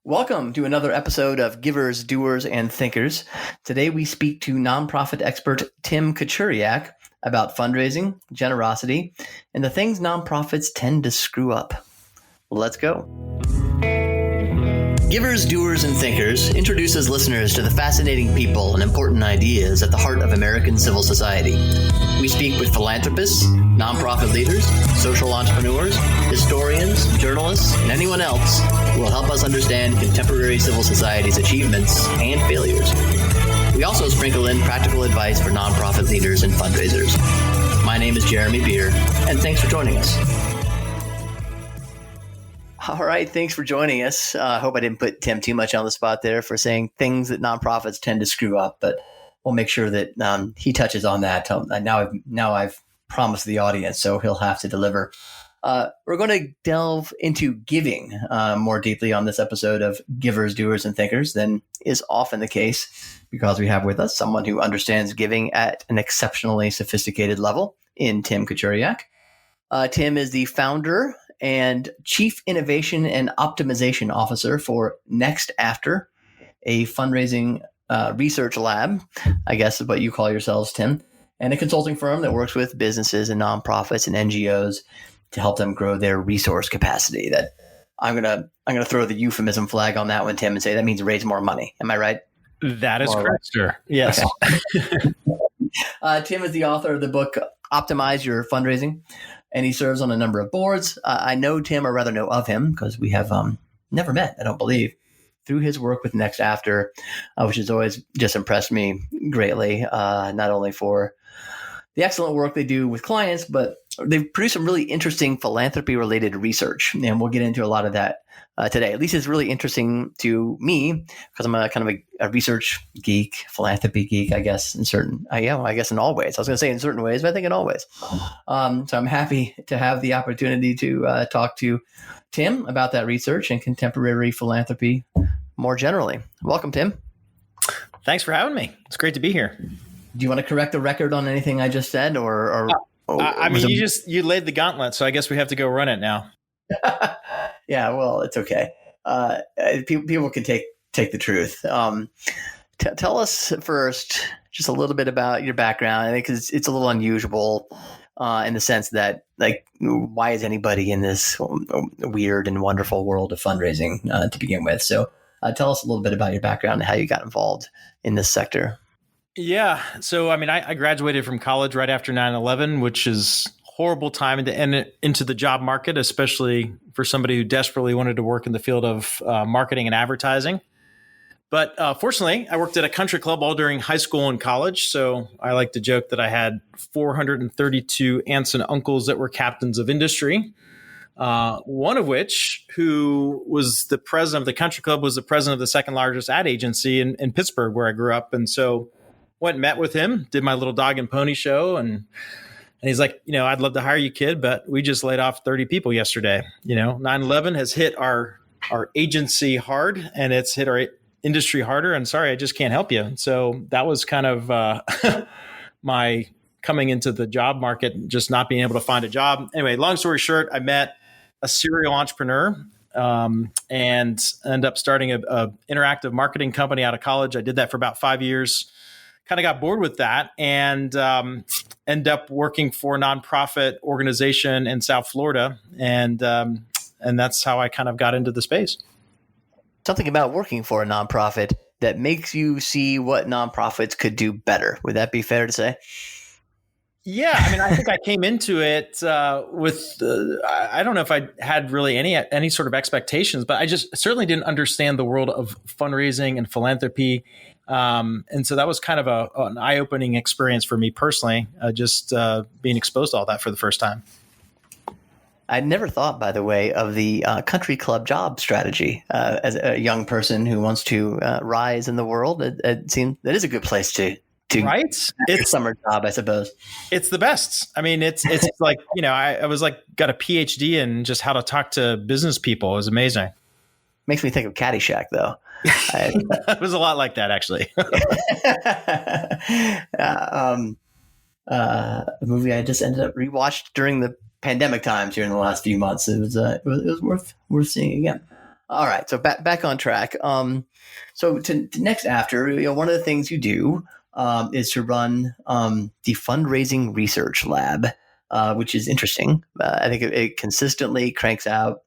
Welcome to another episode of Givers, Doers, and Thinkers. Today we speak to nonprofit expert Tim Kachuriak about fundraising, generosity, and the things nonprofits tend to screw up. Let's go. Givers, Doers, and Thinkers introduces listeners to the fascinating people and important ideas at the heart of American civil society. We speak with philanthropists, nonprofit leaders, social entrepreneurs, historians, journalists, and anyone else who will help us understand contemporary civil society's achievements and failures. We also sprinkle in practical advice for nonprofit leaders and fundraisers. My name is Jeremy Beer, and thanks for joining us. All right, thanks for joining us. I hope I didn't put Tim too much on the spot there for saying things that nonprofits tend to screw up, but we'll make sure that he touches on that. Now I've promised the audience, so he'll have to deliver. We're going to delve into giving more deeply on this episode of Givers, Doers, and Thinkers than is often the case, because we have with us someone who understands giving at an exceptionally sophisticated level in Tim Kachuriak. Tim is the founder and Chief Innovation and Optimization Officer for Next After, a fundraising research lab, I guess is what you call yourselves, Tim, and a consulting firm that works with businesses and nonprofits and NGOs to help them grow their resource capacity. That I'm gonna throw the euphemism flag on that one, Tim, and say that means raise more money. Am I right? That is correct, sir. Yes. Okay. Tim is the author of the book Optimize Your Fundraising, and he serves on a number of boards. I know Tim, or rather know of him, because we have never met, I don't believe, through his work with Next After, which has always just impressed me greatly, not only for the excellent work they do with clients, but they've produced some really interesting philanthropy-related research, and we'll get into a lot of that today. At least it's really interesting to me, because I'm a kind of a research geek, philanthropy geek, I guess, I guess in all ways. I was going to say in certain ways, but I think in all ways. So I'm happy to have the opportunity to talk to Tim about that research and contemporary philanthropy more generally. Welcome, Tim. Thanks for having me. It's great to be here. Do you want to correct the record on anything I just said, or you laid the gauntlet, so I guess we have to go run it now. Yeah, well, it's okay. People can take the truth. Tell us first just a little bit about your background. I think it's a little unusual in the sense that, like, why is anybody in this weird and wonderful world of fundraising to begin with? So tell us a little bit about your background and how you got involved in this sector. Yeah. So, I graduated from college right after 9/11, which is horrible time to end into the job market, especially for somebody who desperately wanted to work in the field of marketing and advertising. But fortunately, I worked at a country club all during high school and college. So I like to joke that I had 432 aunts and uncles that were captains of industry. One of which, who was the president of the country club, was the president of the second largest ad agency in Pittsburgh, where I grew up. And so went and met with him, did my little dog and pony show. And he's like, I'd love to hire you, kid, but we just laid off 30 people yesterday. 9/11 has hit our agency hard, and it's hit our industry harder. And sorry, I just can't help you. So that was kind of my coming into the job market, just not being able to find a job. Anyway, long story short, I met a serial entrepreneur and ended up starting a interactive marketing company out of college. I did that for about 5 years. Kind of got bored with that and end up working for a nonprofit organization in South Florida. And that's how I kind of got into the space. Something about working for a nonprofit that makes you see what nonprofits could do better. Would that be fair to say? Yeah. I think I came into it with, I don't know if I had really any sort of expectations, but I just certainly didn't understand the world of fundraising and philanthropy. And so that was kind of an eye-opening experience for me personally, just being exposed to all that for the first time. I'd never thought, by the way, of the country club job strategy as a young person who wants to rise in the world. It seems that is a good place to right? It's a summer job, I suppose. It's the best. It's like, I was like got a PhD in just how to talk to business people. It was amazing. Makes me think of Caddyshack, though. It was a lot like that, actually. A movie I just ended up rewatched during the pandemic times here in the last few months. It was worth seeing again. All right, so back on track. So to next after, one of the things you do is to run the fundraising research lab, which is interesting. I think it consistently cranks out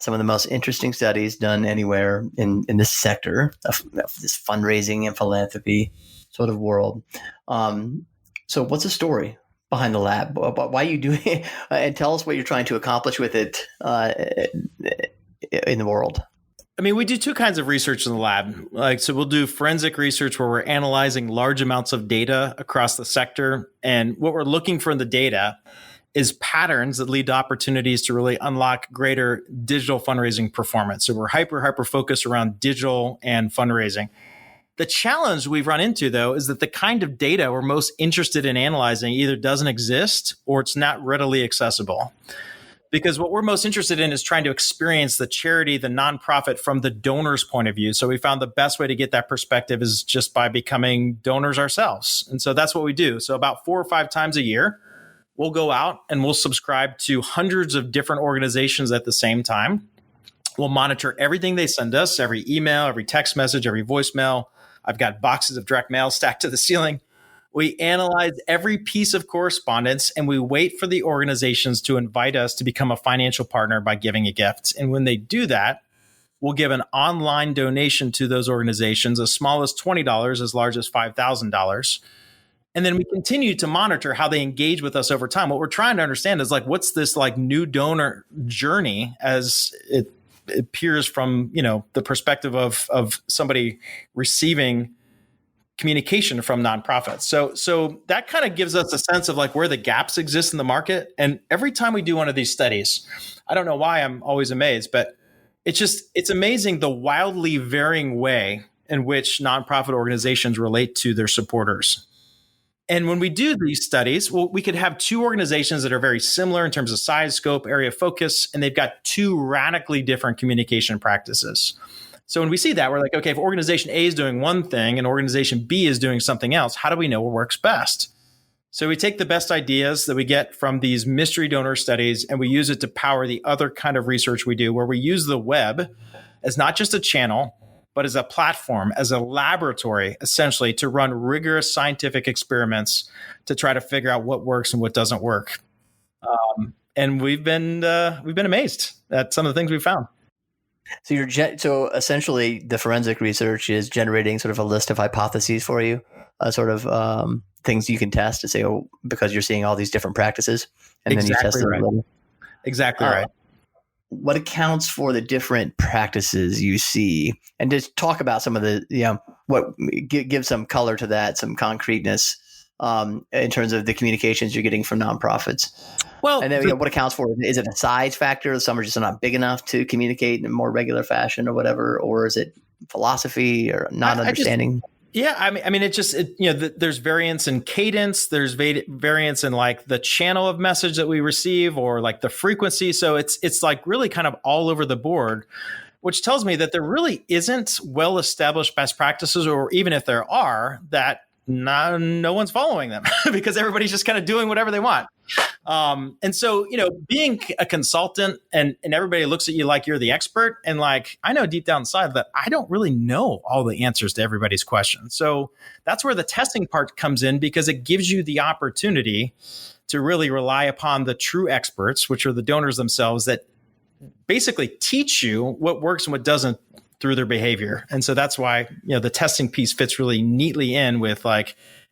some of the most interesting studies done anywhere in this sector of this fundraising and philanthropy sort of world. So what's the story behind the lab? Why are you doing it? And tell us what you're trying to accomplish with it in the world. I mean, we do two kinds of research in the lab. So we'll do forensic research where we're analyzing large amounts of data across the sector. And what we're looking for in the data is patterns that lead to opportunities to really unlock greater digital fundraising performance. So we're hyper focused around digital and fundraising. The challenge we've run into, though, is that the kind of data we're most interested in analyzing either doesn't exist or it's not readily accessible. Because what we're most interested in is trying to experience the charity, the nonprofit from the donor's point of view. So we found the best way to get that perspective is just by becoming donors ourselves. And so that's what we do. So about 4 or 5 times a year, we'll go out and we'll subscribe to hundreds of different organizations at the same time. We'll monitor everything they send us, every email, every text message, every voicemail. I've got boxes of direct mail stacked to the ceiling. We analyze every piece of correspondence and we wait for the organizations to invite us to become a financial partner by giving a gift. And when they do that, we'll give an online donation to those organizations, as small as $20, as large as $5,000. And then we continue to monitor how they engage with us over time. What we're trying to understand is what's this new donor journey as it appears from, the perspective of somebody receiving communication from nonprofits. So that kind of gives us a sense of where the gaps exist in the market. And every time we do one of these studies, I don't know why I'm always amazed, but it's amazing the wildly varying way in which nonprofit organizations relate to their supporters. And when we do these studies, we could have 2 organizations that are very similar in terms of size, scope, area of focus, and they've got 2 radically different communication practices. So when we see that, we're like, okay, if organization A is doing one thing and organization B is doing something else, how do we know what works best? So we take the best ideas that we get from these mystery donor studies and we use it to power the other kind of research we do, where we use the web as not just a channel, but as a platform, as a laboratory, essentially, to run rigorous scientific experiments to try to figure out what works and what doesn't work. And we've been amazed at some of the things we've found. So so essentially the forensic research is generating sort of a list of hypotheses for you, things you can test to say, because you're seeing all these different practices, and then you test them. Right. Exactly right. What accounts for the different practices you see, and just talk about some of the, give some color to that, some concreteness in terms of the communications you're getting from nonprofits. Well, and then what accounts for it? Is it a size factor? Some are just not big enough to communicate in a more regular fashion or whatever, or is it philosophy or not understanding? There's variance in cadence. There's variance in the channel of message that we receive or the frequency. So it's really kind of all over the board, which tells me that there really isn't well-established best practices, or even if there are, that no one's following them because everybody's just kind of doing whatever they want. And so, being a consultant and everybody looks at you like you're the expert, and I know deep down inside that I don't really know all the answers to everybody's questions. So that's where the testing part comes in, because it gives you the opportunity to really rely upon the true experts, which are the donors themselves, that basically teach you what works and what doesn't through their behavior. And so that's why, the testing piece fits really neatly in with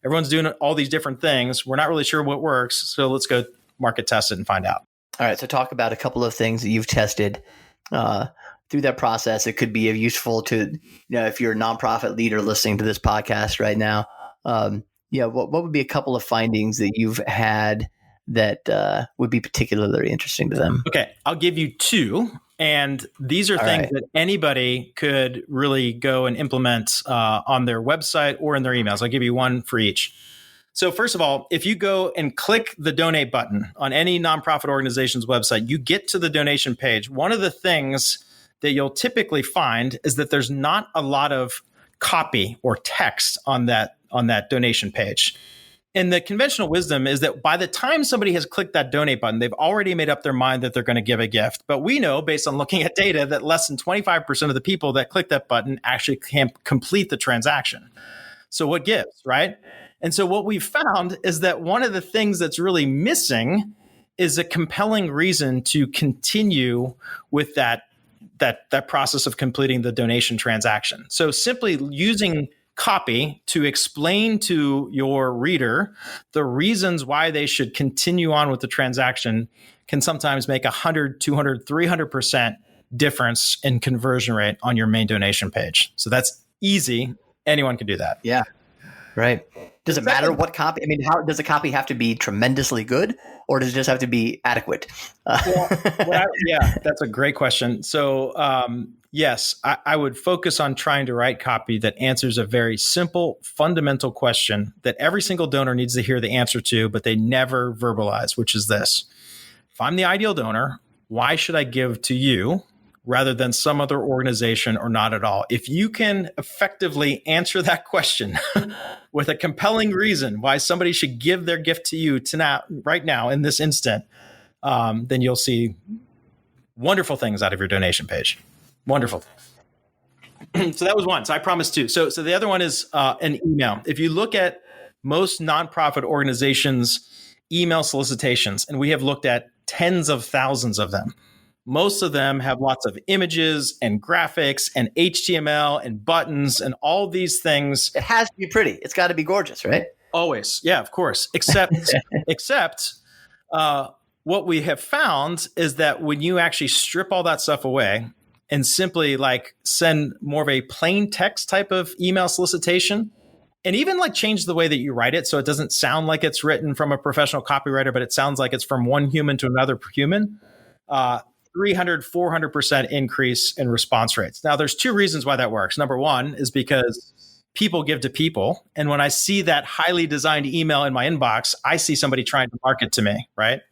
everyone's doing all these different things. We're not really sure what works. So let's go market test it and find out. All right. So talk about a couple of things that you've tested through that process. It could be useful to, if you're a nonprofit leader listening to this podcast right now, what would be a couple of findings that you've had that would be particularly interesting to them? Okay. I'll give you 2. And these are things that anybody could really go and implement on their website or in their emails. I'll give you one for each. So first of all, if you go and click the donate button on any nonprofit organization's website, you get to the donation page. One of the things that you'll typically find is that there's not a lot of copy or text on that donation page. And the conventional wisdom is that by the time somebody has clicked that donate button, they've already made up their mind that they're going to give a gift. But we know, based on looking at data, that less than 25% of the people that click that button actually can complete the transaction. So what gives, right? And so what we've found is that one of the things that's really missing is a compelling reason to continue with that process of completing the donation transaction. So simply using copy to explain to your reader the reasons why they should continue on with the transaction can sometimes make 100, 200, 300% difference in conversion rate on your main donation page. So that's easy. Anyone can do that. Yeah. Right. Does it matter what copy? I mean, how does the copy have to be tremendously good, or does it just have to be adequate? Yeah, that's a great question. So, yes, I would focus on trying to write copy that answers a very simple, fundamental question that every single donor needs to hear the answer to, but they never verbalize, which is this: if I'm the ideal donor, why should I give to you rather than some other organization or not at all? If you can effectively answer that question with a compelling reason why somebody should give their gift to you right now, in this instant, then you'll see wonderful things out of your donation page. Wonderful. So that was one. So I promised two. So the other one is an email. If you look at most nonprofit organizations' email solicitations, and we have looked at tens of thousands of them, most of them have lots of images and graphics and HTML and buttons and all these things. It has to be pretty. It's got to be gorgeous, right? Always. Yeah, of course. Except what we have found is that when you actually strip all that stuff away and simply like send more of a plain text type of email solicitation, and even like change the way that you write it so it doesn't sound like it's written from a professional copywriter, but it sounds like it's from one human to another human, 300, 400% increase in response rates. Now, there's two reasons why that works. Number one is because people give to people. And when I see that highly designed email in my inbox, I see somebody trying to market to me, right?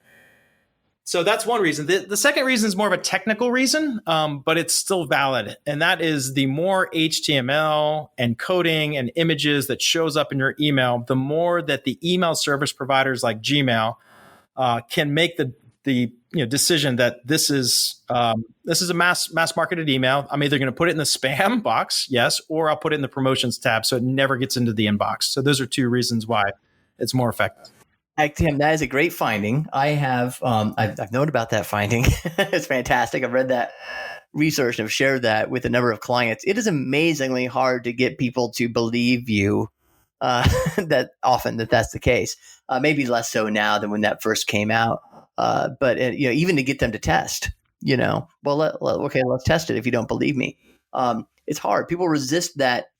So that's one reason. The second reason is more of a technical reason, but it's still valid. And that is the more HTML and coding and images that shows up in your email, the more that the email service providers like Gmail can make the decision that this is a mass marketed email. I'm either going to put it in the spam box, yes, or I'll put it in the promotions tab so it never gets into the inbox. So those are two reasons why it's more effective. Tim, that is a great finding. I have I've known about that finding. It's fantastic. I've read that research and I've shared that with a number of clients. It is amazingly hard to get people to believe you that's the case. Maybe less so now than when that first came out. But even to get them to test, let's test it if you don't believe me. It's hard. People resist that.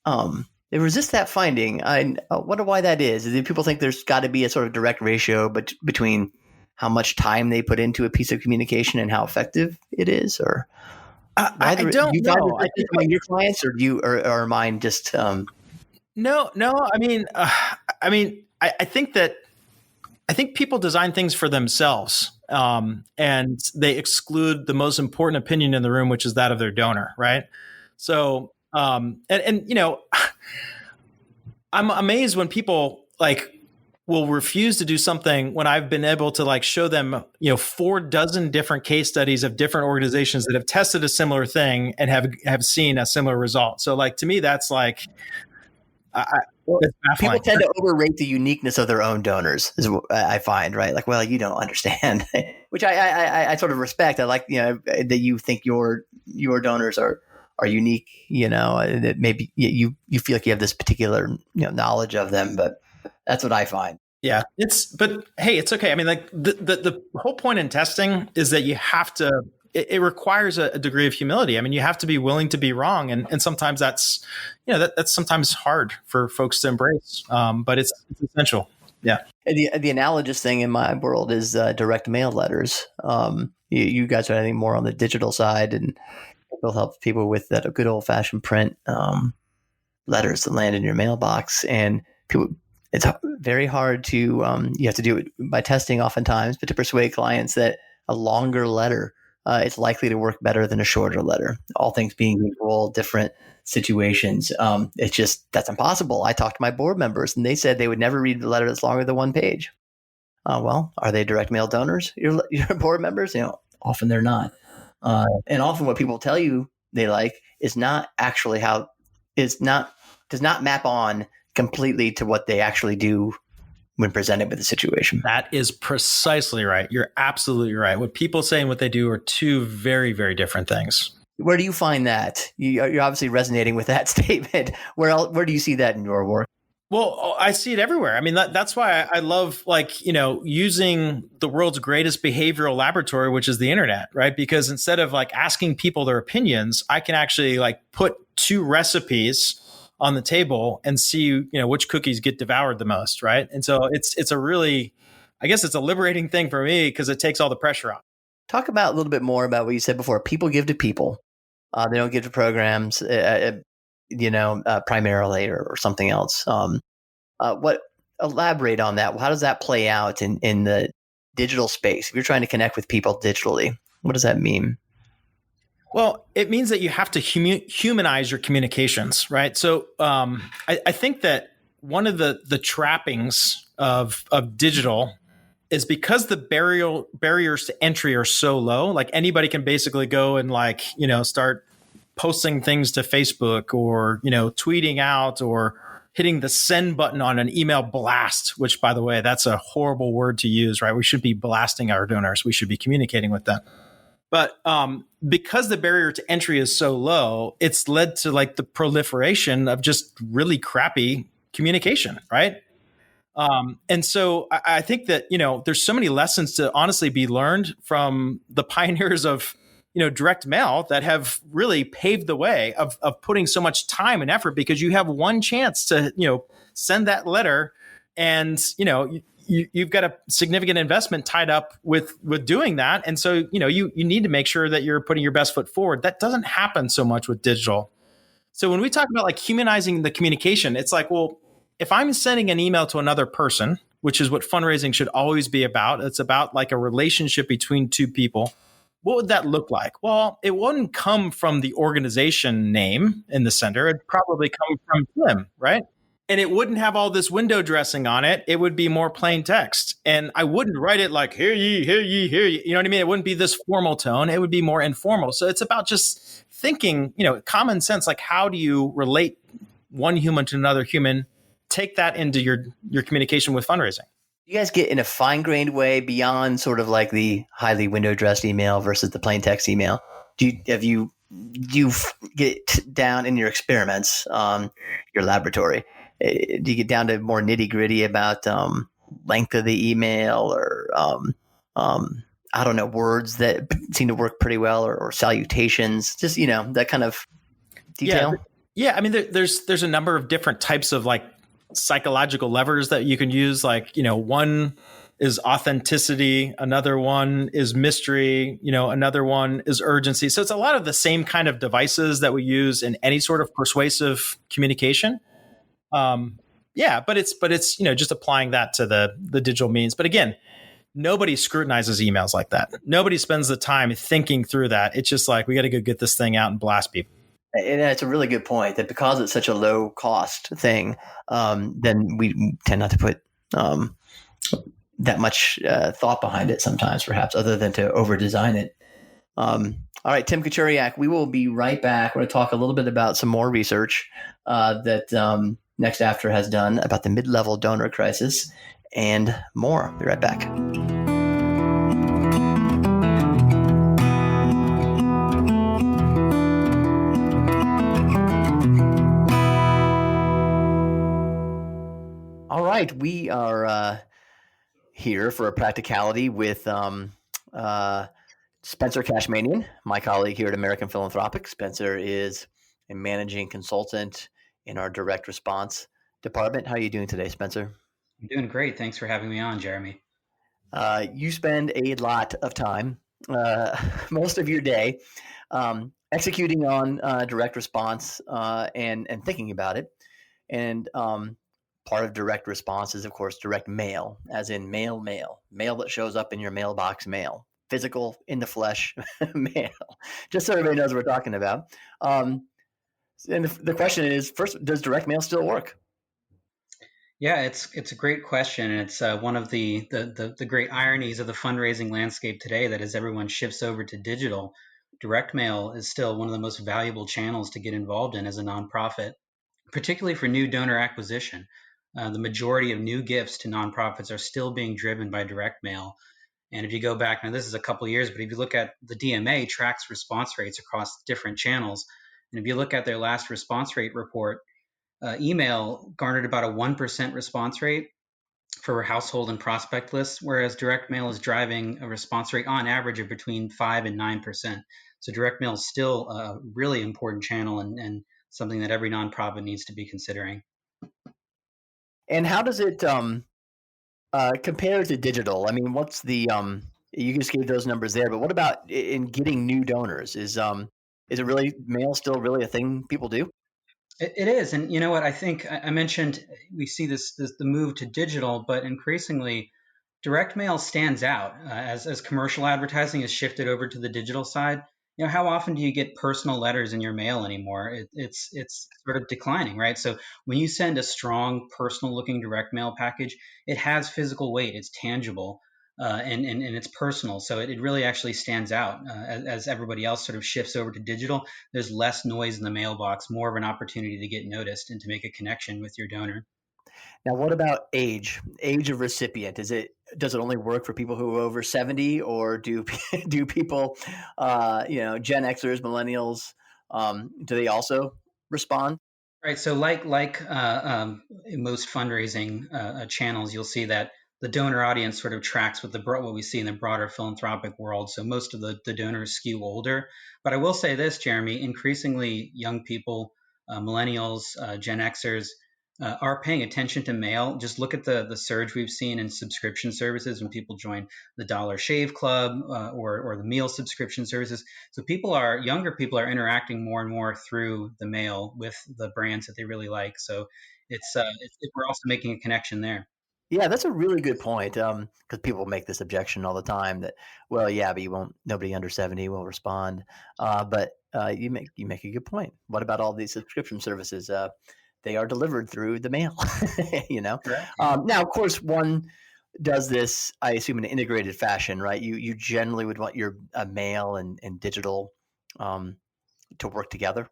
They resist that finding. I wonder why that is. Is it people think there's got to be a sort of direct ratio between how much time they put into a piece of communication and how effective it is, or I don't know. Among your clients, or or mine just? No. I think people design things for themselves, and they exclude the most important opinion in the room, which is that of their donor, right? So, I'm amazed when people will refuse to do something when I've been able to show them, 4 dozen different case studies of different organizations that have tested a similar thing and have seen a similar result. So, to me, that's people tend to overrate the uniqueness of their own donors, is what I find, right? You don't understand, which I sort of respect. I like, that you think your donors are unique, that maybe you feel like you have this particular, knowledge of them, but that's what I find. Yeah, but hey, it's okay. I mean, the whole point in testing is that you have to, it requires a degree of humility. I mean, you have to be willing to be wrong. And sometimes that's sometimes hard for folks to embrace, but it's essential. Yeah. The analogous thing in my world is direct mail letters. You guys are, I think, more on the digital side, and will help people with that good old fashioned print letters that land in your mailbox. And people, it's very hard to, you have to do it by testing oftentimes, but to persuade clients that a longer letter, it's likely to work better than a shorter letter. All things being equal, different situations. It's just, that's impossible. I talked to my board members and they said they would never read a letter that's longer than one page. Well, are they direct mail donors? Your board members? Often they're not. And often what people tell you they like is not actually does not map on completely to what they actually do when presented with the situation. That is precisely right. You're absolutely right. What people say and what they do are two very, very different things. Where do you find that? You're obviously resonating with that statement. Where do you see that in your work? Well, I see it everywhere. I mean, that's why I love using the world's greatest behavioral laboratory, which is the internet, right? Because instead of asking people their opinions, I can actually put two recipes on the table and see, which cookies get devoured the most, right? And so it's a really, I guess it's a liberating thing for me because it takes all the pressure off. Talk about a little bit more about what you said before. People give to people. They don't give to programs, primarily or something else. Elaborate on that. How does that play out in the digital space? If you're trying to connect with people digitally, what does that mean? Well, it means that you have to humanize your communications, right? So I think that one of the trappings of digital is because the barriers to entry are so low. Like anybody can basically go and start posting things to Facebook or tweeting out or hitting the send button on an email blast, which, by the way, that's a horrible word to use, right? We should be blasting our donors. We should be communicating with them. But because the barrier to entry is so low, it's led to the proliferation of just really crappy communication, right? And so I think that, there's so many lessons to honestly be learned from the pioneers of, direct mail that have really paved the way of putting so much time and effort because you have one chance to, send that letter and, you've got a significant investment tied up with doing that. And so, you need to make sure that you're putting your best foot forward. That doesn't happen so much with digital. So when we talk about humanizing the communication, it's well, if I'm sending an email to another person, which is what fundraising should always be about, it's about a relationship between two people. What would that look like? Well, it wouldn't come from the organization name in the center. It'd probably come from Tim, right? And it wouldn't have all this window dressing on it. It would be more plain text. And I wouldn't write it hear ye, hear ye, hear ye. You know what I mean? It wouldn't be this formal tone. It would be more informal. So it's about just thinking, common sense, how do you relate one human to another human? Take that into your communication with fundraising. You guys get in a fine-grained way beyond sort of the highly window-dressed email versus the plain text email. Do you get down in your experiments, your laboratory? Do you get down to more nitty-gritty about length of the email or I don't know, words that seem to work pretty well or salutations? Just that kind of detail. Yeah. I mean, there's a number of different types of psychological levers that you can use. One is authenticity, another one is mystery, another one is urgency. So it's a lot of the same kind of devices that we use in any sort of persuasive communication. But it's just applying that to the digital means. But again, nobody scrutinizes emails like that. Nobody spends the time thinking through that. It's just we got to go get this thing out and blast people. And it's a really good point that because it's such a low cost thing, then we tend not to put that much thought behind it sometimes, perhaps, other than to over design it. All right, Tim Kachuriak, we will be right back. We're going to talk a little bit about some more research that Next After has done about the mid-level donor crisis and more. Be right back. All right, we are here for a practicality with Spencer Cashmanian, my colleague here at American Philanthropic. Spencer is a managing consultant in our direct response department. How are you doing today, Spencer? I'm doing great. Thanks for having me on, Jeremy. You spend a lot of time, most of your day, executing on direct response and thinking about it. And part of direct response is, of course, direct mail, as in mail that shows up in your mailbox mail, physical, in the flesh mail, just so everybody knows what we're talking about. And the question is, first, does direct mail still work? Yeah, it's a great question, and it's one of the great ironies of the fundraising landscape today. That as everyone shifts over to digital, direct mail is still one of the most valuable channels to get involved in as a nonprofit, particularly for new donor acquisition. The majority of new gifts to nonprofits are still being driven by direct mail. And if you go back, now this is a couple of years, but if you look at the DMA tracks response rates across different channels, and if you look at their last response rate report, email garnered about a 1% response rate for household and prospect lists, whereas direct mail is driving a response rate on average of between 5 and 9%. So direct mail is still a really important channel and something that every nonprofit needs to be considering. And how does it compare to digital? I mean, what's the you just gave those numbers there, but what about in getting new donors? Is it really mail still really a thing people do? It is, and you know what? I think I mentioned we see this the move to digital, but increasingly direct mail stands out as commercial advertising has shifted over to the digital side. You know, how often do you get personal letters in your mail anymore? It's sort of declining, right? So when you send a strong, personal looking direct mail package, it has physical weight, it's tangible, and it's personal. So it really actually stands out as everybody else sort of shifts over to digital. There's less noise in the mailbox, more of an opportunity to get noticed and to make a connection with your donor. Now, what about age? Age of recipient? Does it only work for people who are over 70, or do do people, Gen Xers, millennials, do they also respond? Right. So, in most fundraising channels, you'll see that the donor audience sort of tracks with what we see in the broader philanthropic world. So, most of the donors skew older. But I will say this, Jeremy: increasingly, young people, millennials, Gen Xers, are paying attention to mail. Just look at the surge we've seen in subscription services when people join the Dollar Shave Club or the meal subscription services. So younger people are interacting more and more through the mail with the brands that they really like. So we're also making a connection there. Yeah, that's a really good point. Because people make this objection all the time that, well, yeah, but nobody under 70 will respond. But you make a good point. What about all these subscription services? They are delivered through the mail, you know. Correct. Now, of course, one does this, I assume, in an integrated fashion, right? You generally would want your mail and digital to work together.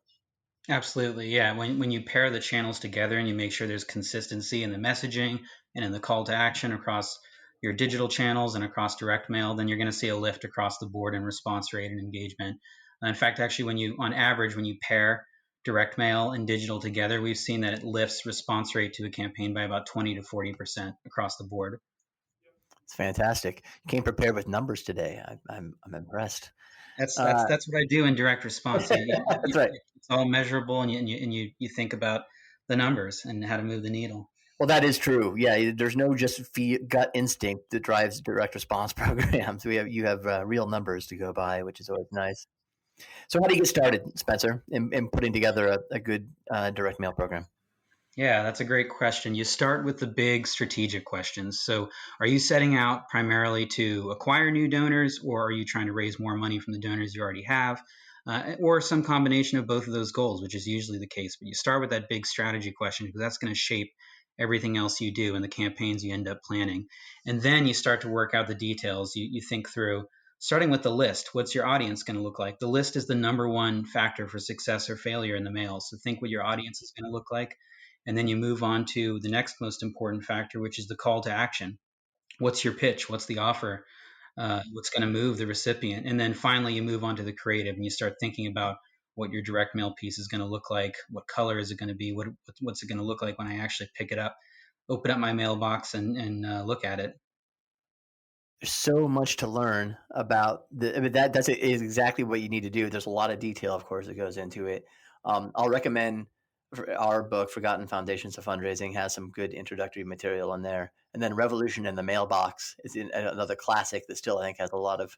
Absolutely. Yeah. When you pair the channels together and you make sure there's consistency in the messaging and in the call to action across your digital channels and across direct mail, then you're going to see a lift across the board in response rate and engagement. In fact, actually, on average, when you pair direct mail and digital together, we've seen that it lifts response rate to a campaign by about 20 to 40% across the board. It's fantastic. You came prepared with numbers today. I'm impressed. That's what I do in direct response. That's right. It's all measurable, and you think about the numbers and how to move the needle. Well, that is true. Yeah, there's no just gut instinct that drives direct response programs. You have real numbers to go by, which is always nice. So, how do you get started, Spencer, in putting together a good direct mail program? Yeah, that's a great question. You start with the big strategic questions. So, are you setting out primarily to acquire new donors, or are you trying to raise more money from the donors you already have, or some combination of both of those goals, which is usually the case? But you start with that big strategy question because that's going to shape everything else you do and the campaigns you end up planning. And then you start to work out the details. You think through, starting with the list. What's your audience going to look like? The list is the number one factor for success or failure in the mail. So, think what your audience is going to look like, and then you move on to the next most important factor, which is the call to action. What's your pitch? What's the offer? What's going to move the recipient? And then finally, you move on to the creative and you start thinking about what your direct mail piece is going to look like. What color is it going to be? What's it going to look like when I actually pick it up, open up my mailbox, and look at it? There's so much to learn about that is exactly what you need to do. There's a lot of detail, of course, that goes into it. I'll recommend our book, Forgotten Foundations of Fundraising, has some good introductory material in there. And then Revolution in the Mailbox is another classic that still, I think, has a lot of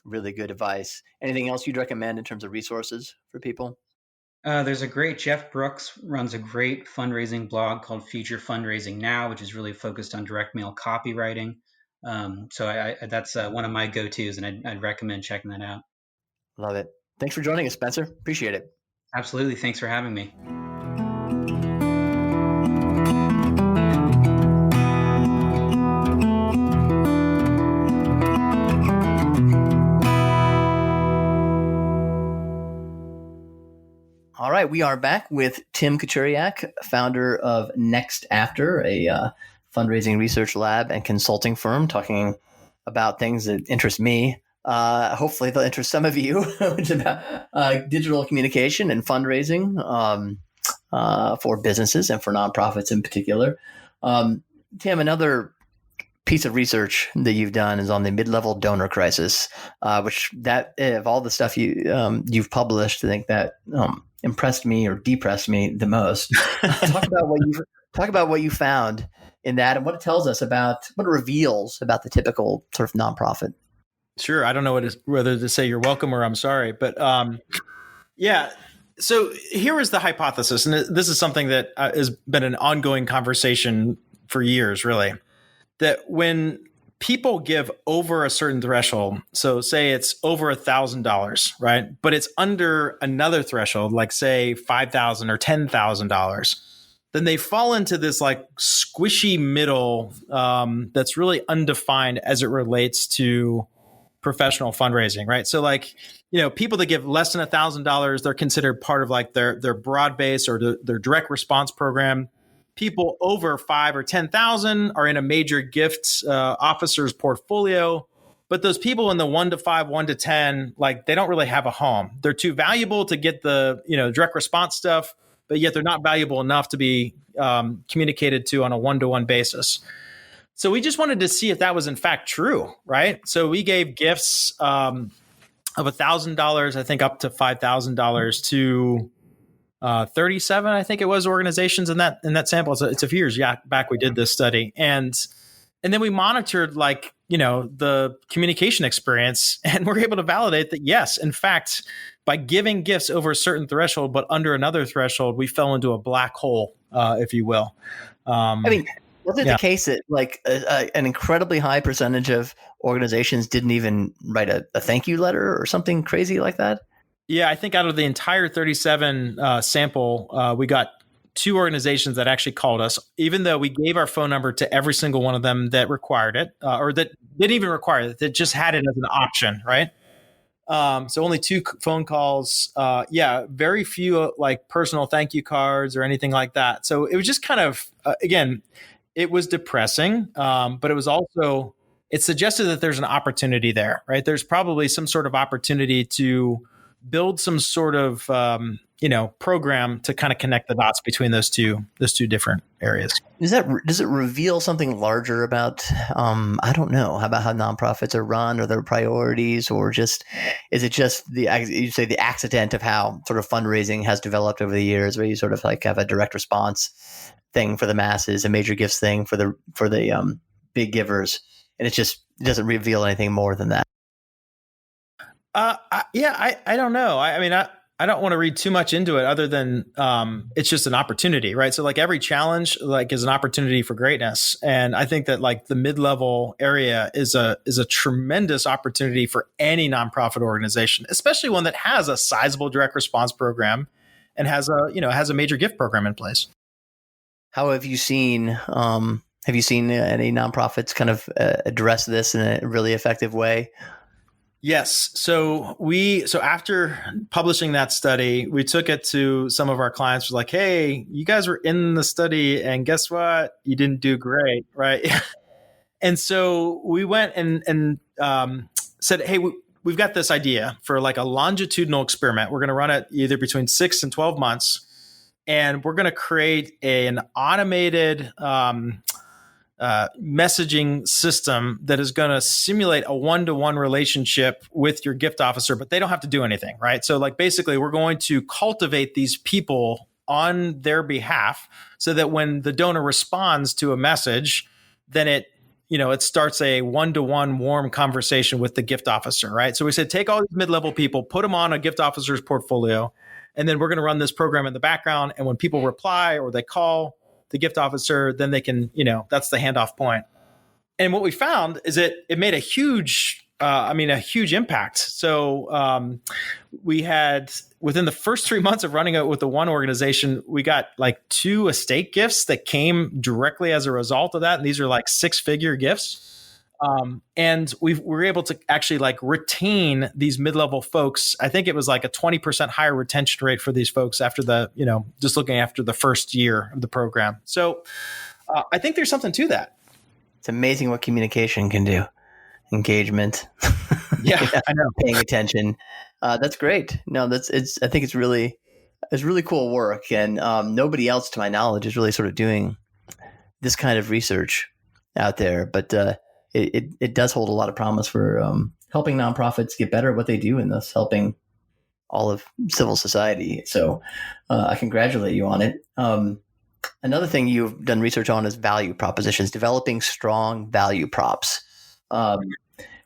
really good advice. Anything else you'd recommend in terms of resources for people? There's a great Jeff Brooks runs a great fundraising blog called Future Fundraising Now, which is really focused on direct mail copywriting. That's one of my go-tos, and I'd recommend checking that out. Love it. Thanks for joining us, Spencer. Appreciate it. Absolutely. Thanks for having me. All right, we are back with Tim Kachuriak, founder of Next After, a fundraising research lab and consulting firm, talking about things that interest me. Hopefully, they'll interest some of you, which is about digital communication and fundraising for businesses and for nonprofits in particular. Tim, another piece of research that you've done is on the mid-level donor crisis, which that of all the stuff you've published, I think that impressed me or depressed me the most. Talk about what you found in that and what it tells us about what it reveals about the typical sort of nonprofit. Sure. I don't know whether to say you're welcome or I'm sorry, but yeah. So here is the hypothesis, and this is something that has been an ongoing conversation for years, really, that when people give over a certain threshold, so say it's over $1,000, right? But it's under another threshold, like say $5,000 or $10,000, then they fall into this like squishy middle that's really undefined as it relates to professional fundraising, right? So like, people that give less than $1,000, they're considered part of like their broad base or their direct response program. People over 5 or 10,000 are in a major gift officer's portfolio, but those people in the 1 to 5, 1 to 10, like they don't really have a home. They're too valuable to get the direct response stuff, but yet they're not valuable enough to be communicated to on a one-to-one basis. So we just wanted to see if that was in fact true, right? So we gave gifts of $1,000, I think, up to $5,000 to 37, I think it was, organizations in that sample. It's a few years back we did this study, and then we monitored the communication experience, and we're able to validate that yes, in fact, by giving gifts over a certain threshold but under another threshold, we fell into a black hole, if you will. Was it the case that an incredibly high percentage of organizations didn't even write a thank you letter or something crazy like that? Yeah, I think out of the entire 37 sample, we got 2 organizations that actually called us, even though we gave our phone number to every single one of them that required it, or that didn't even require it, that just had it as an option, right? So only 2 phone calls. Very few like personal thank you cards or anything like that. So it was just kind of, again, it was depressing, but it was also, it suggested that there's an opportunity there, right? There's probably some sort of opportunity to build some sort of program to kind of connect the dots between those two different areas. Does it reveal something larger about I don't know, about how nonprofits are run or their priorities, or is it just the accident of how sort of fundraising has developed over the years, where you sort of like have a direct response thing for the masses, a major gifts thing for the big givers, and it doesn't reveal anything more than that? I don't know. I don't want to read too much into it other than it's just an opportunity, right? So like every challenge is an opportunity for greatness. And I think that like the mid-level area is a tremendous opportunity for any nonprofit organization, especially one that has a sizable direct response program and has a major gift program in place. How have you seen any nonprofits kind of address this in a really effective way? Yes. So after publishing that study, we took it to some of our clients. We're like, hey, you guys were in the study and guess what? You didn't do great, right? And so we went and said, hey, we've got this idea for like a longitudinal experiment. We're going to run it either between 6 and 12 months. And we're going to create an automated messaging system that is going to simulate a one-to-one relationship with your gift officer, but they don't have to do anything, right? So like basically we're going to cultivate these people on their behalf so that when the donor responds to a message, then it starts a one-to-one warm conversation with the gift officer, right? So we said, take all these mid-level people, put them on a gift officer's portfolio, and then we're going to run this program in the background. And when people reply or they call the gift officer, then they can, that's the handoff point. And what we found is that it made a huge a huge impact. So we had, within the first 3 months of running it with the one organization, we got like 2 estate gifts that came directly as a result of that. And these are like 6-figure gifts. And we were able to actually like retain these mid-level folks. I think it was like a 20% higher retention rate for these folks after just looking after the first year of the program. So I think there's something to that. It's amazing what communication can do. Engagement. Yeah, I know. Paying attention. That's great. No, I think it's really cool work. And nobody else, to my knowledge, is really sort of doing this kind of research out there. But it does hold a lot of promise for helping nonprofits get better at what they do, and thus helping all of civil society. So I congratulate you on it. Another thing you've done research on is value propositions, developing strong value props,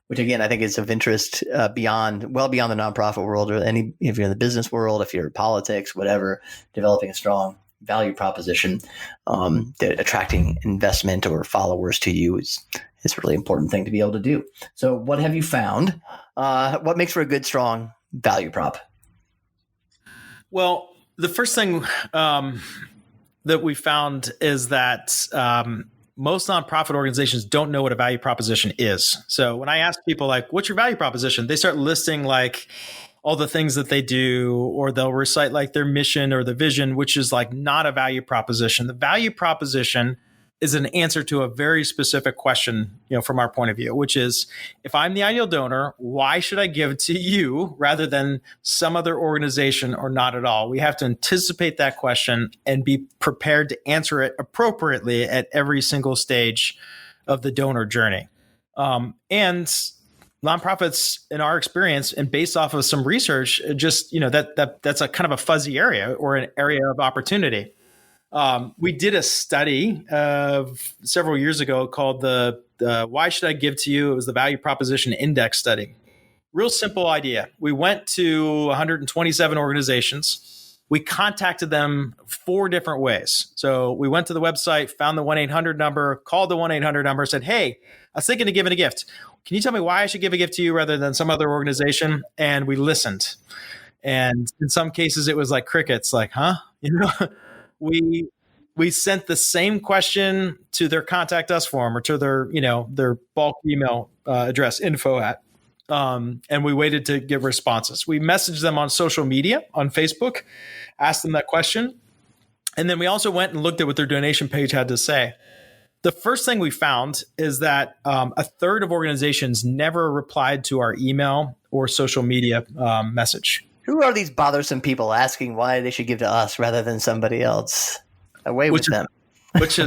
which again, I think is of interest beyond the nonprofit world, or if you're in the business world, if you're in politics, whatever, developing a strong value proposition that attracting investment or followers to you is a really important thing to be able to do. So what have you found? What makes for a good, strong value prop? Well, the first thing that we found is that most nonprofit organizations don't know what a value proposition is. So when I ask people like, what's your value proposition? They start listing like all the things that they do, or they'll recite like their mission or the vision, which is like not a value proposition. The value proposition is an answer to a very specific question, from our point of view, which is, if I'm the ideal donor, why should I give to you rather than some other organization or not at all? We have to anticipate that question and be prepared to answer it appropriately at every single stage of the donor journey. And nonprofits, in our experience, and based off of some research, just, that's a kind of a fuzzy area or an area of opportunity. We did a study several years ago called the Why Should I Give to You? It was the Value Proposition Index study. Real simple idea. We went to 127 organizations. We contacted them 4 different ways. So we went to the website, found the 1-800 number, called the 1-800 number, said, hey, I was thinking of giving a gift. Can you tell me why I should give a gift to you rather than some other organization? And we listened. And in some cases, it was like crickets, like, huh? We sent the same question to their contact us form or to their bulk email address, info at, and we waited to get responses. We messaged them on social media, on Facebook, asked them that question. And then we also went and looked at what their donation page had to say. The first thing we found is that a third of organizations never replied to our email or social media message. Who are these bothersome people asking why they should give to us rather than somebody else? Away with them. which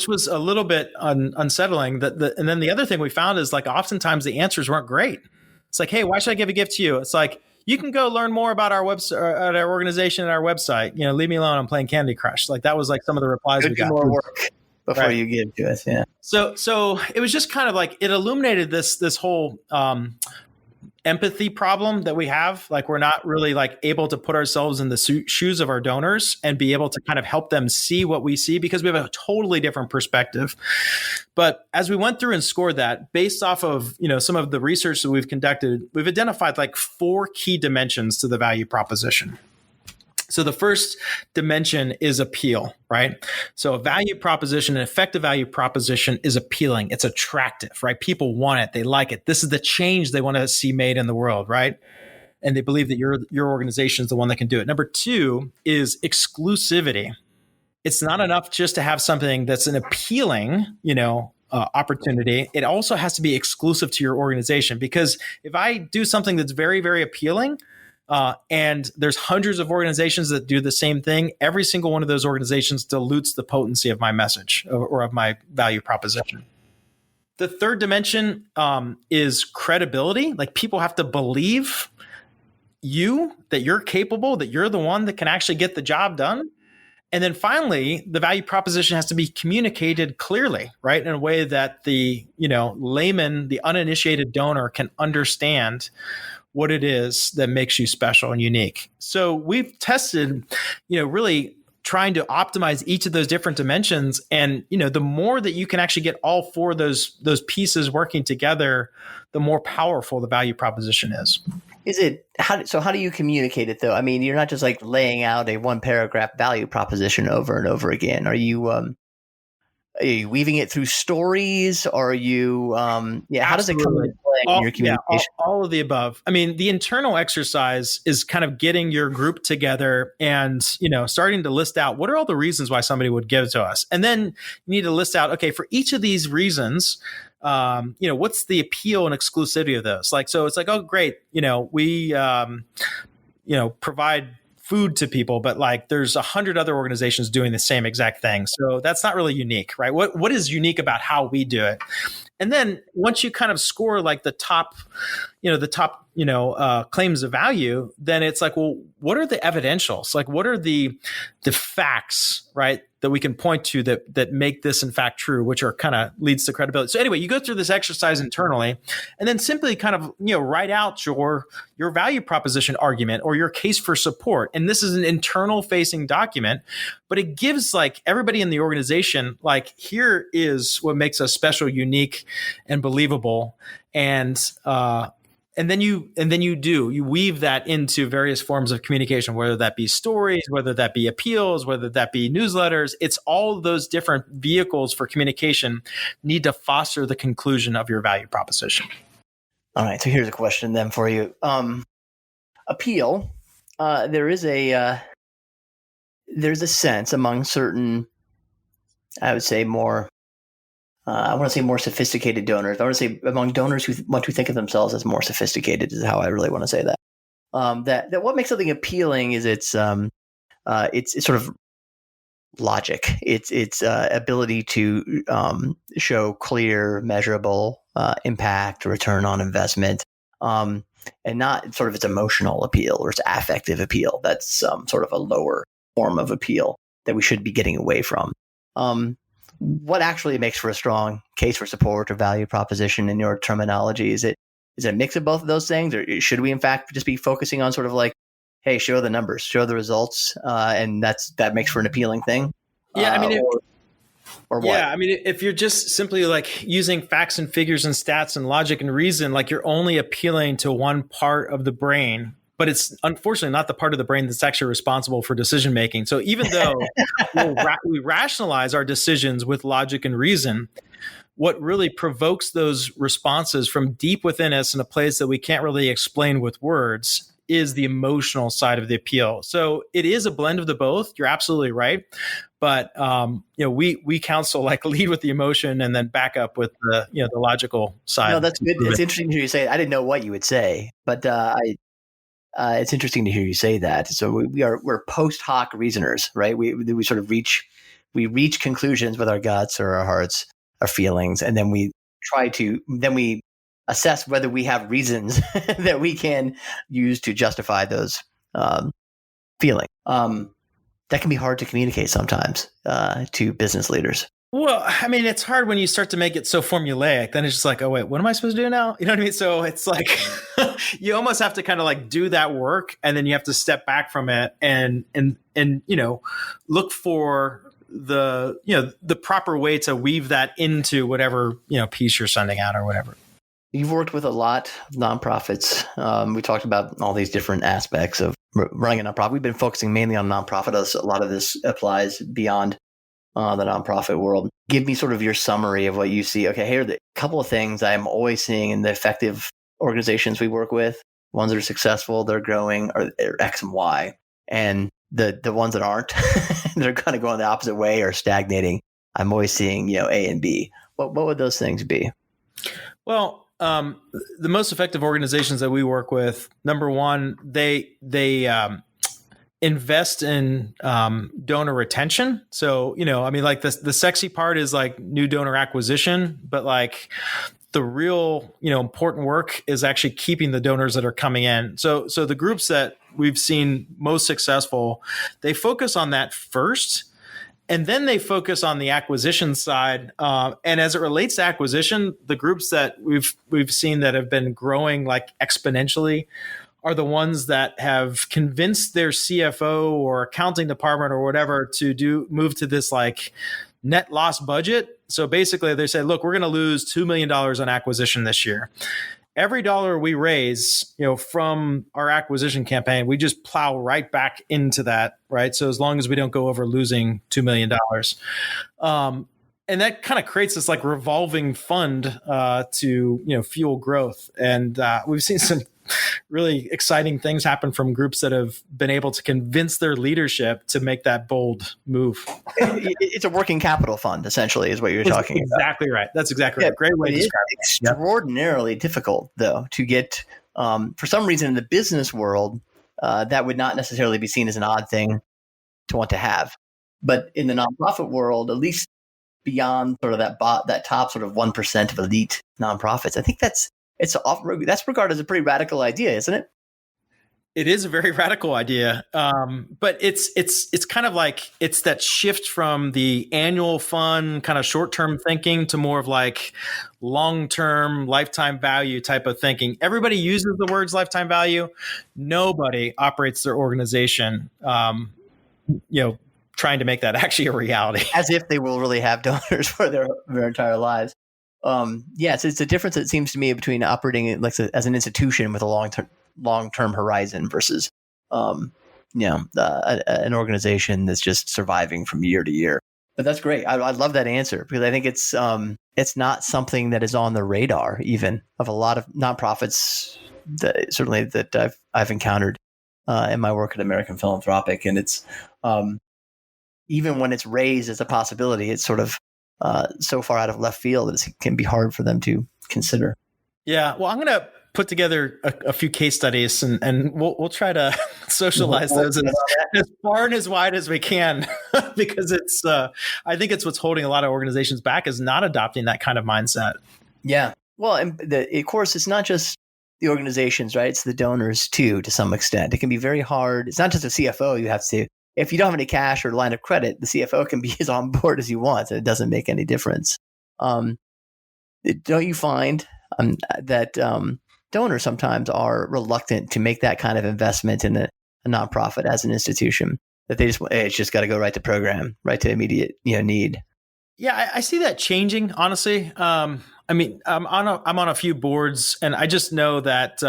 was a little bit unsettling. And then the other thing we found is like oftentimes the answers weren't great. It's like, hey, why should I give a gift to you? It's like, you can go learn more about our website, at our organization, at our website. Leave me alone. I'm playing Candy Crush. Like that was like some of the replies we got. Do more work before you give to us. Yeah. So it was just kind of like it illuminated this whole empathy problem that we have. Like we're not really like able to put ourselves in the shoes of our donors and be able to kind of help them see what we see because we have a totally different perspective. But as we went through and scored that based off of, some of the research that we've conducted, we've identified like 4 key dimensions to the value proposition. So the first dimension is appeal, right? So a value proposition, an effective value proposition is appealing. It's attractive, right? People want it. They like it. This is the change they want to see made in the world, right? And they believe that your organization is the one that can do it. Number 2 is exclusivity. It's not enough just to have something that's an appealing, opportunity. It also has to be exclusive to your organization, because if I do something that's very, very appealing, and there's hundreds of organizations that do the same thing, every single one of those organizations dilutes the potency of my message or of my value proposition. The third dimension is credibility. Like people have to believe that you're capable, that you're the one that can actually get the job done. And then finally, the value proposition has to be communicated clearly, right? In a way that the, layman, the uninitiated donor can understand what it is that makes you special and unique. So we've tested, really trying to optimize each of those different dimensions. And, the more that you can actually get all four of those pieces working together, the more powerful the value proposition is. How do you communicate it though? I mean, you're not just like laying out a one paragraph value proposition over and over again. Are you weaving it through stories? Or are you, how does it come into play in your communication? All of the above. I mean, the internal exercise is kind of getting your group together and, starting to list out what are all the reasons why somebody would give to us. And then you need to list out, okay, for each of these reasons, what's the appeal and exclusivity of those? Like, so it's like, oh, great. We, provide food to people, but like there's 100 other organizations doing the same exact thing. So that's not really unique, right? What is unique about how we do it? And then once you kind of score like the top claims of value, then it's like, well, what are the evidentials? Like, what are the facts, right, that we can point to that make this in fact true, which are kind of leads to credibility. So anyway, you go through this exercise internally, and then simply kind of write out your value proposition argument or your case for support. And this is an internal facing document, but it gives like everybody in the organization like, here is what makes us special, unique, and believable. And then you weave that into various forms of communication, whether that be stories, whether that be appeals, whether that be newsletters. It's all those different vehicles for communication need to foster the conclusion of your value proposition. All right. So here's a question then for you. Appeal. There's a sense among certain, I would say more, I want to say more sophisticated donors. I want to say among donors who want to think of themselves as more sophisticated is how I really want to say that. That what makes something appealing is its sort of logic. Its ability to show clear, measurable impact, return on investment, and not sort of its emotional appeal or its affective appeal. That's sort of a lower form of appeal that we should be getting away from. What actually makes for a strong case for support or value proposition in your terminology? Is it a mix of both of those things, or should we in fact just be focusing on sort of like, hey, show the numbers, show the results, and that makes for an appealing thing? Yeah, I mean, or what? Yeah, I mean, if you're just simply like using facts and figures and stats and logic and reason, like you're only appealing to one part of the brain. But it's unfortunately not the part of the brain that's actually responsible for decision making. So even though we rationalize our decisions with logic and reason, what really provokes those responses from deep within us in a place that we can't really explain with words is the emotional side of the appeal. So it is a blend of the both. You're absolutely right. But we counsel like lead with the emotion and then back up with the the logical side. No, that's good. It's interesting to hear you say it. I didn't know what you would say, but it's interesting to hear you say that. So we're post hoc reasoners, right? We sort of reach conclusions with our guts or our hearts, our feelings, and then we assess whether we have reasons that we can use to justify those feelings. That can be hard to communicate sometimes to business leaders. Well, I mean, it's hard when you start to make it so formulaic. Then it's just like, oh, wait, what am I supposed to do now? You know what I mean? So it's like you almost have to kind of like do that work, and then you have to step back from it and look for the proper way to weave that into whatever piece you're sending out or whatever. You've worked with a lot of nonprofits. We talked about all these different aspects of running a nonprofit. We've been focusing mainly on nonprofit. A lot of this applies beyond the nonprofit world. Give me sort of your summary of what you see. Okay, here are the couple of things I'm always seeing in the effective organizations we work with. Ones that are successful, they're growing, are X and Y. And the ones that aren't, they're kind of going the opposite way or stagnating. I'm always seeing, A and B. What would those things be? Well, the most effective organizations that we work with, number one, they invest in donor retention. So, I mean, like the sexy part is like new donor acquisition, but like the real, important work is actually keeping the donors that are coming in. So the groups that we've seen most successful, they focus on that first. And then they focus on the acquisition side. And as it relates to acquisition, the groups that we've seen that have been growing like exponentially are the ones that have convinced their CFO or accounting department or whatever to move to this like net loss budget. So basically they say, look, we're going to lose $2 million on acquisition this year. Every dollar we raise, from our acquisition campaign, we just plow right back into that, right? So as long as we don't go over losing $2 million. And that kind of creates this like revolving fund to, fuel growth. And we've seen some really exciting things happen from groups that have been able to convince their leadership to make that bold move. It's a working capital fund, essentially, is what you're talking about. Exactly right. That's exactly right. Great way to describe it. Extraordinarily difficult, though, to get, for some reason in the business world, that would not necessarily be seen as an odd thing to want to have. But in the nonprofit world, at least beyond sort of that top sort of 1% of elite nonprofits, I think that's regarded as a pretty radical idea, isn't it? It is a very radical idea, but it's kind of like it's that shift from the annual fund kind of short-term thinking to more of like long-term lifetime value type of thinking. Everybody uses the words lifetime value. Nobody operates their organization, trying to make that actually a reality. As if they will really have donors for their entire lives. It's a difference, it seems to me, between operating like as an institution with a long-term horizon versus, an organization that's just surviving from year to year. But that's great. I love that answer because I think it's not something that is on the radar even of a lot of nonprofits that I've encountered in my work at American Philanthropic, and it's even when it's raised as a possibility, it's sort of so far out of left field that it can be hard for them to consider. Yeah. Well, I'm going to put together a few case studies and we'll try to socialize those as far and as wide as we can because it's I think it's what's holding a lot of organizations back is not adopting that kind of mindset. Yeah. Well, and of course, it's not just the organizations, right? It's the donors too, to some extent. It can be very hard. It's not just a CFO you have to. If you don't have any cash or line of credit, the CFO can be as on board as he wants, and it doesn't make any difference. Don't you find that donors sometimes are reluctant to make that kind of investment in a nonprofit as an institution? That it's just got to go right to program, right to immediate need. Yeah, I see that changing. Honestly, I'm on a few boards, and I just know that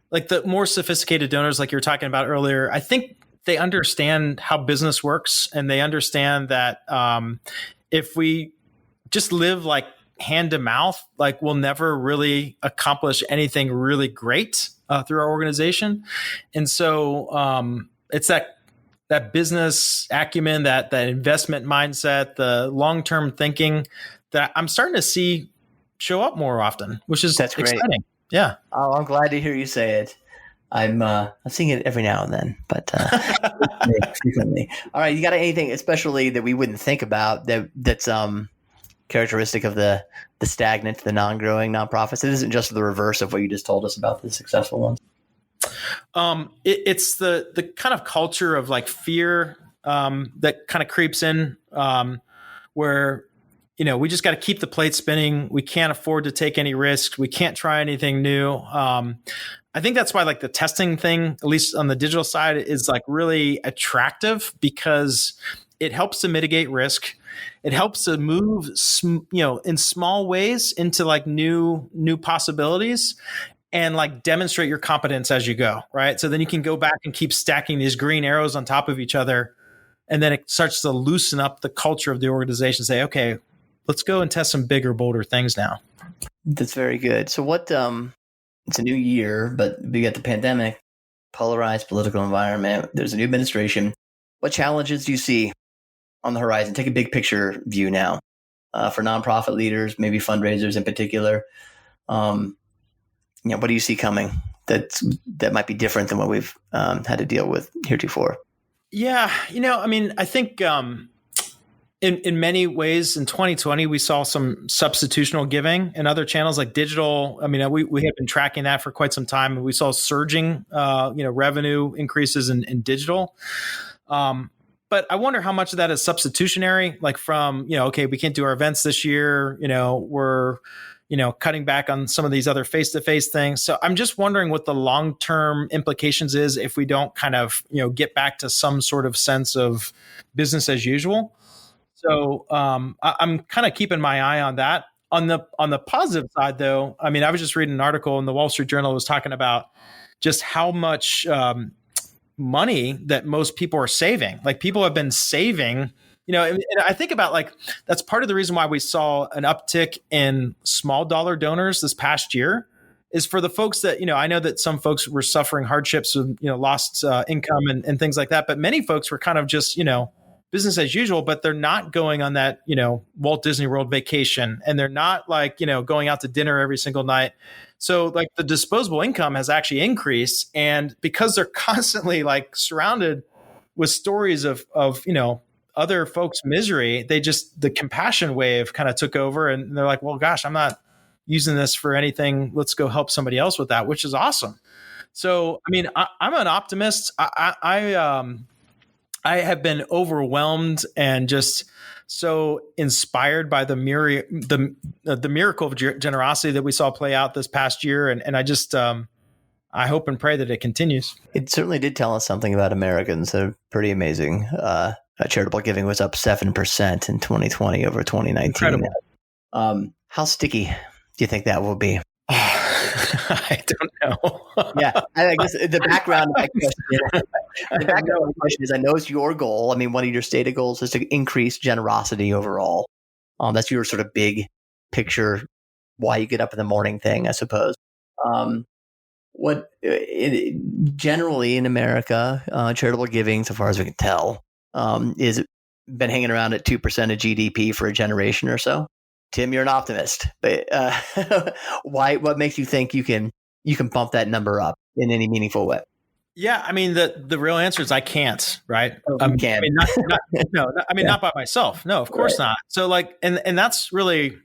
like the more sophisticated donors, like you were talking about earlier, I think they understand how business works, and they understand that if we just live like hand to mouth, like we'll never really accomplish anything really great through our organization. And so it's that business acumen, that investment mindset, the long-term thinking that I'm starting to see show up more often, which is exciting. Yeah. Oh, I'm glad to hear you say it. I'm seeing it every now and then, but frequently. All right, you got anything especially that we wouldn't think about that's characteristic of the stagnant, the non-growing nonprofits? It isn't just the reverse of what you just told us about the successful ones. It's the kind of culture of like fear that kind of creeps in, where we just got to keep the plate spinning. We can't afford to take any risk. We can't try anything new. I think that's why like the testing thing, at least on the digital side, is like really attractive because it helps to mitigate risk. It helps to move, in small ways into like new possibilities and like demonstrate your competence as you go, right? So then you can go back and keep stacking these green arrows on top of each other. And then it starts to loosen up the culture of the organization. Say, okay, let's go and test some bigger, bolder things now. That's very good. So what, it's a new year, but we got the pandemic, polarized political environment. There's a new administration. What challenges do you see on the horizon? Take a big picture view now for nonprofit leaders, maybe fundraisers in particular. What do you see coming that might be different than what we've had to deal with heretofore? Yeah, I think in many ways in 2020 we saw some substitutional giving in other channels like digital. I mean, we have been tracking that for quite some time, and we saw surging revenue increases in digital. But I wonder how much of that is substitutionary, like from, okay, we can't do our events this year. We're cutting back on some of these other face-to-face things. So I'm just wondering what the long-term implications is if we don't kind of, get back to some sort of sense of business as usual. So I'm kind of keeping my eye on that. On the positive side, though, I mean, I was just reading an article in the Wall Street Journal. It was talking about just how much money that most people are saving. Like people have been saving, and I think about like, that's part of the reason why we saw an uptick in small dollar donors this past year is for the folks that, I know that some folks were suffering hardships and, lost income and things like that. But many folks were kind of just, business as usual, but they're not going on that, Walt Disney World vacation, and they're not like, going out to dinner every single night. So like the disposable income has actually increased. And because they're constantly like surrounded with stories of, other folks' misery, the compassion wave kind of took over, and they're like, well, gosh, I'm not using this for anything. Let's go help somebody else with that, which is awesome. So, I mean, I'm an optimist. I have been overwhelmed and just so inspired by the miracle of generosity that we saw play out this past year. And I just, I hope and pray that it continues. It certainly did tell us something about Americans. They're pretty amazing. Charitable giving was up 7% in 2020 over 2019. Incredible. How sticky do you think that will be? I don't know. Yeah, I guess the background of my question is, I know it's your goal. I mean, one of your stated goals is to increase generosity overall. That's your sort of big picture, why you get up in the morning thing, I suppose. Generally in America, charitable giving, so far as we can tell, is been hanging around at 2% of GDP for a generation or so. Tim, you're an optimist, but why? What makes you think you can bump that number up in any meaningful way? Yeah, I mean the real answer is I can't. Right? You can't. I mean, not by myself. No, of course not. So like, and that's really,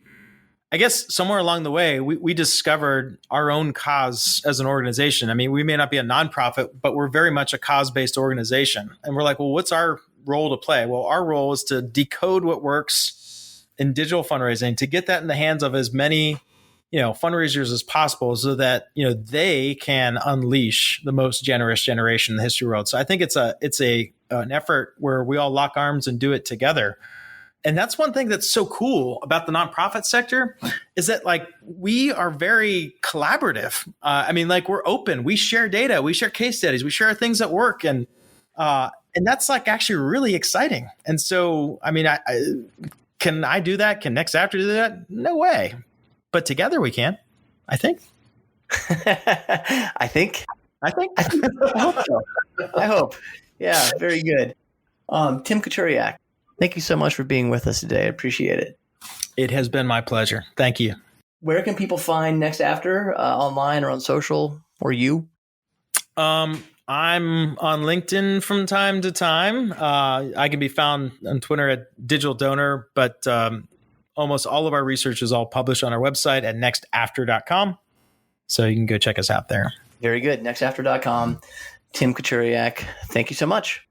I guess, somewhere along the way, we discovered our own cause as an organization. I mean, we may not be a nonprofit, but we're very much a cause-based organization, and we're like, well, what's our role to play? Well, our role is to decode what works in digital fundraising, to get that in the hands of as many, fundraisers as possible, so that, they can unleash the most generous generation in the history world. So I think it's an effort where we all lock arms and do it together. And that's one thing that's so cool about the nonprofit sector, is that like we are very collaborative. I mean, like we're open, we share data, we share case studies, we share things that work, and that's like actually really exciting. And so, I mean, can I do that? Can Next After do that? No way. But together we can, I think. I think. I hope so. I hope. Yeah, very good. Tim Kachuriak, thank you so much for being with us today. I appreciate it. It has been my pleasure. Thank you. Where can people find Next After, online or on social, or you? I'm on LinkedIn from time to time. I can be found on Twitter at Digital Donor, but almost all of our research is all published on our website at nextafter.com. So you can go check us out there. Very good. Nextafter.com. Tim Kachuriak, thank you so much.